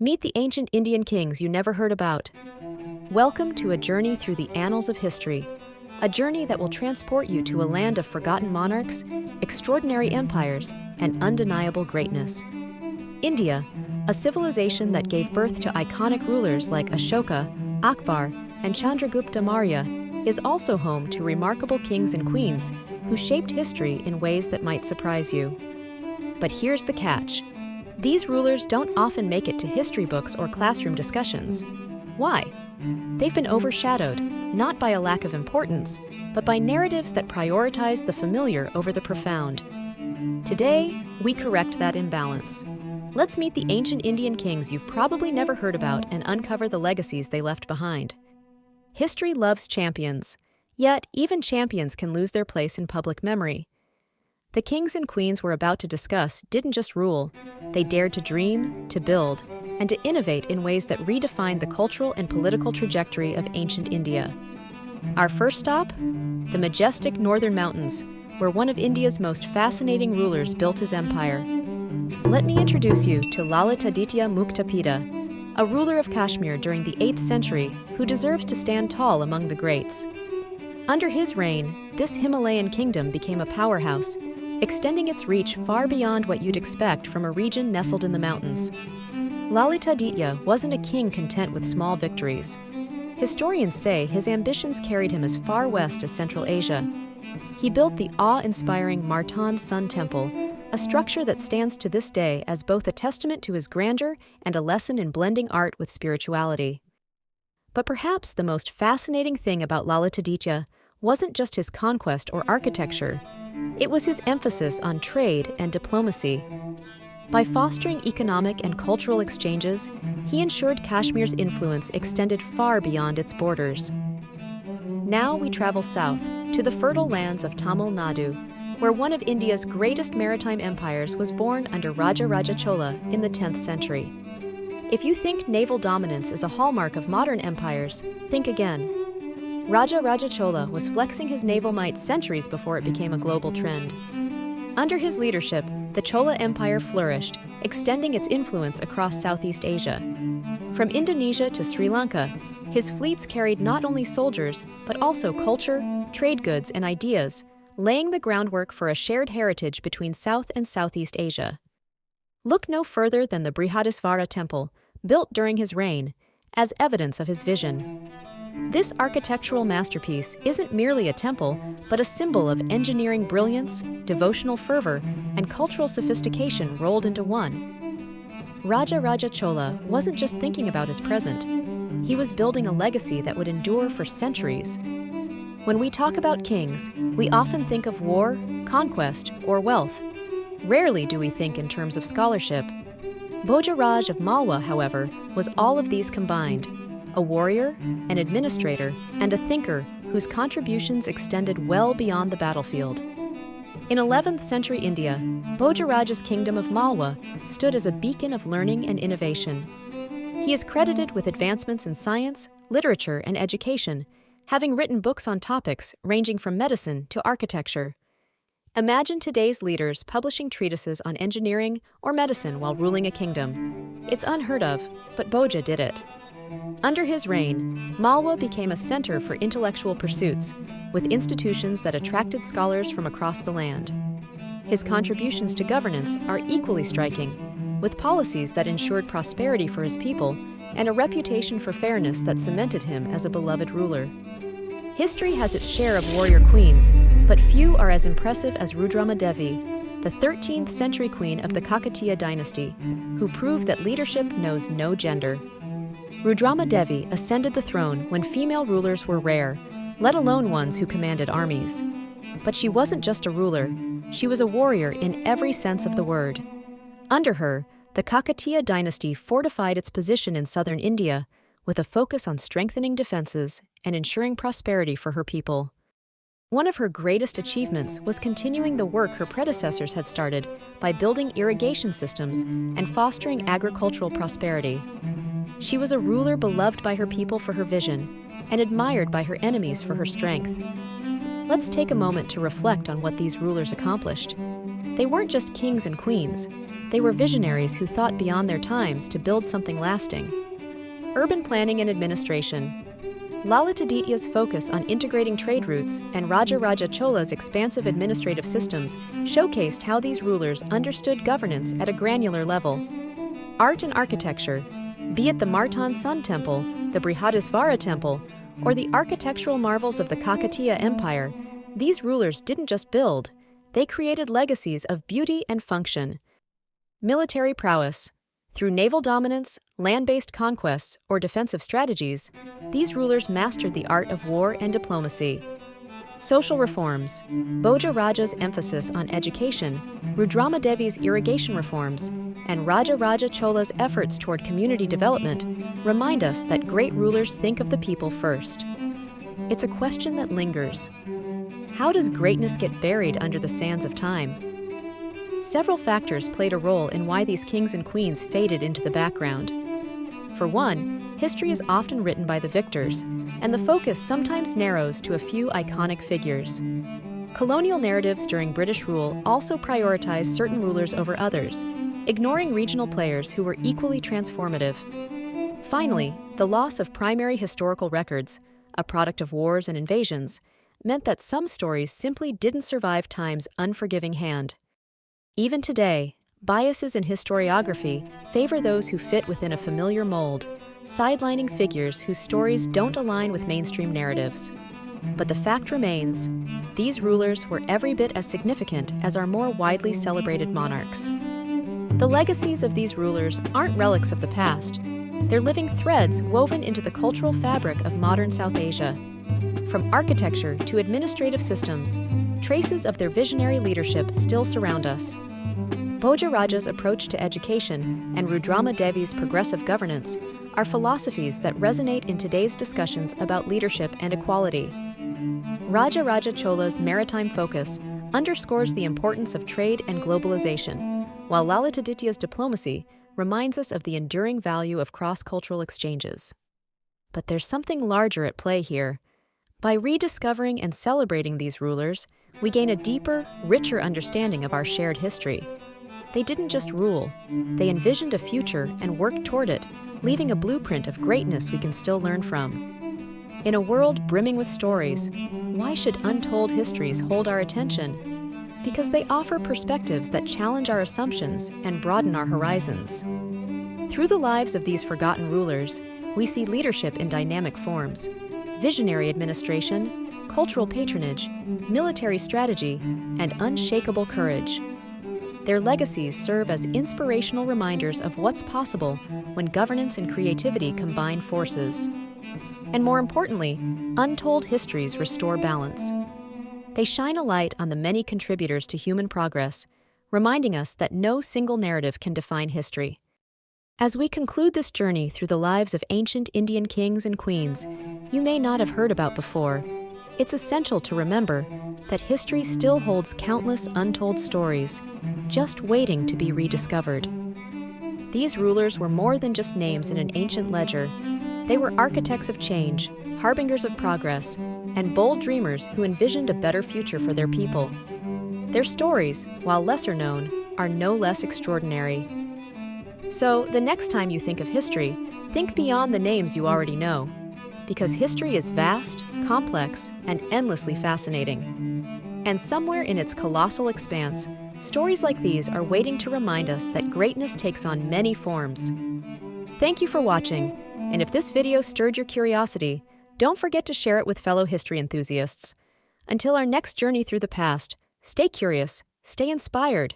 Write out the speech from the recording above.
Meet the ancient Indian kings you never heard about. Welcome to a journey through the annals of history, a journey that will transport you to a land of forgotten monarchs, extraordinary empires, and undeniable greatness. India, a civilization that gave birth to iconic rulers like Ashoka, Akbar, and Chandragupta Maurya, is also home to remarkable kings and queens who shaped history in ways that might surprise you. But here's the catch. These rulers don't often make it to history books or classroom discussions. Why? They've been overshadowed, not by a lack of importance, but by narratives that prioritize the familiar over the profound. Today, we correct that imbalance. Let's meet the ancient Indian kings you've probably never heard about and uncover the legacies they left behind. History loves champions, yet even champions can lose their place in public memory. The kings and queens we're about to discuss didn't just rule, they dared to dream, to build, and to innovate in ways that redefined the cultural and political trajectory of ancient India. Our first stop? The majestic northern mountains, where one of India's most fascinating rulers built his empire. Let me introduce you to Lalitaditya Muktapida, a ruler of Kashmir during the 8th century who deserves to stand tall among the greats. Under his reign, this Himalayan kingdom became a powerhouse, extending its reach far beyond what you'd expect from a region nestled in the mountains. Lalitaditya wasn't a king content with small victories. Historians say his ambitions carried him as far west as Central Asia. He built the awe-inspiring Martan Sun Temple, a structure that stands to this day as both a testament to his grandeur and a lesson in blending art with spirituality. But perhaps the most fascinating thing about Lalitaditya wasn't just his conquest or architecture. It was his emphasis on trade and diplomacy. By fostering economic and cultural exchanges, he ensured Kashmir's influence extended far beyond its borders. Now we travel south to the fertile lands of Tamil Nadu, where one of India's greatest maritime empires was born under Rajaraja Chola in the 10th century. If you think naval dominance is a hallmark of modern empires, think again. Rajaraja Chola was flexing his naval might centuries before it became a global trend. Under his leadership, the Chola Empire flourished, extending its influence across Southeast Asia. From Indonesia to Sri Lanka, his fleets carried not only soldiers, but also culture, trade goods, and ideas, laying the groundwork for a shared heritage between South and Southeast Asia. Look no further than the Brihadisvara Temple, built during his reign, as evidence of his vision. This architectural masterpiece isn't merely a temple, but a symbol of engineering brilliance, devotional fervor, and cultural sophistication rolled into one. Rajaraja Chola wasn't just thinking about his present. He was building a legacy that would endure for centuries. When we talk about kings, we often think of war, conquest, or wealth. Rarely do we think in terms of scholarship. Bhojaraj of Malwa, however, was all of these combined. A warrior, an administrator, and a thinker whose contributions extended well beyond the battlefield. In 11th century India, Bhojaraj's kingdom of Malwa stood as a beacon of learning and innovation. He is credited with advancements in science, literature, and education, having written books on topics ranging from medicine to architecture. Imagine today's leaders publishing treatises on engineering or medicine while ruling a kingdom. It's unheard of, but Bhoja did it. Under his reign, Malwa became a center for intellectual pursuits, with institutions that attracted scholars from across the land. His contributions to governance are equally striking, with policies that ensured prosperity for his people and a reputation for fairness that cemented him as a beloved ruler. History has its share of warrior queens, but few are as impressive as Rudrama Devi, the 13th century queen of the Kakatiya dynasty, who proved that leadership knows no gender. Rudrama Devi ascended the throne when female rulers were rare, let alone ones who commanded armies. But she wasn't just a ruler, she was a warrior in every sense of the word. Under her, the Kakatiya dynasty fortified its position in southern India, with a focus on strengthening defenses and ensuring prosperity for her people. One of her greatest achievements was continuing the work her predecessors had started by building irrigation systems and fostering agricultural prosperity. She was a ruler beloved by her people for her vision and admired by her enemies for her strength. Let's take a moment to reflect on what these rulers accomplished. They weren't just kings and queens. They were visionaries who thought beyond their times to build something lasting. Urban planning and administration. Lalitaditya's focus on integrating trade routes and Rajaraja Chola's expansive administrative systems showcased how these rulers understood governance at a granular level. Art and architecture, be it the Martan Sun Temple, the Brihadisvara Temple, or the architectural marvels of the Kakatiya Empire, these rulers didn't just build, they created legacies of beauty and function. Military prowess. Through naval dominance, land-based conquests, or defensive strategies, these rulers mastered the art of war and diplomacy. Social reforms. Bhoja Raja's emphasis on education, Rudramadevi's irrigation reforms, and Rajaraja Chola's efforts toward community development remind us that great rulers think of the people first. It's a question that lingers. How does greatness get buried under the sands of time? Several factors played a role in why these kings and queens faded into the background. For one, history is often written by the victors, and the focus sometimes narrows to a few iconic figures. Colonial narratives during British rule also prioritized certain rulers over others, ignoring regional players who were equally transformative. Finally, the loss of primary historical records, a product of wars and invasions, meant that some stories simply didn't survive time's unforgiving hand. Even today, biases in historiography favor those who fit within a familiar mold, sidelining figures whose stories don't align with mainstream narratives. But the fact remains, these rulers were every bit as significant as our more widely celebrated monarchs. The legacies of these rulers aren't relics of the past. They're living threads woven into the cultural fabric of modern South Asia. From architecture to administrative systems, traces of their visionary leadership still surround us. Bhoja Raja's approach to education and Rudramadevi's progressive governance are philosophies that resonate in today's discussions about leadership and equality. Rajaraja Chola's maritime focus underscores the importance of trade and globalization, while Lalitaditya's diplomacy reminds us of the enduring value of cross-cultural exchanges. But there's something larger at play here. By rediscovering and celebrating these rulers, we gain a deeper, richer understanding of our shared history. They didn't just rule, they envisioned a future and worked toward it, leaving a blueprint of greatness we can still learn from. In a world brimming with stories, why should untold histories hold our attention? Because they offer perspectives that challenge our assumptions and broaden our horizons. Through the lives of these forgotten rulers, we see leadership in dynamic forms: visionary administration, cultural patronage, military strategy, and unshakable courage. Their legacies serve as inspirational reminders of what's possible when governance and creativity combine forces. And more importantly, untold histories restore balance. They shine a light on the many contributors to human progress, reminding us that no single narrative can define history. As we conclude this journey through the lives of ancient Indian kings and queens you may not have heard about before, it's essential to remember that history still holds countless untold stories, just waiting to be rediscovered. These rulers were more than just names in an ancient ledger. They were architects of change, harbingers of progress, and bold dreamers who envisioned a better future for their people. Their stories, while lesser known, are no less extraordinary. So, the next time you think of history, think beyond the names you already know, because history is vast, complex, and endlessly fascinating. And somewhere in its colossal expanse, stories like these are waiting to remind us that greatness takes on many forms. Thank you for watching, and if this video stirred your curiosity, don't forget to share it with fellow history enthusiasts. Until our next journey through the past, stay curious, stay inspired,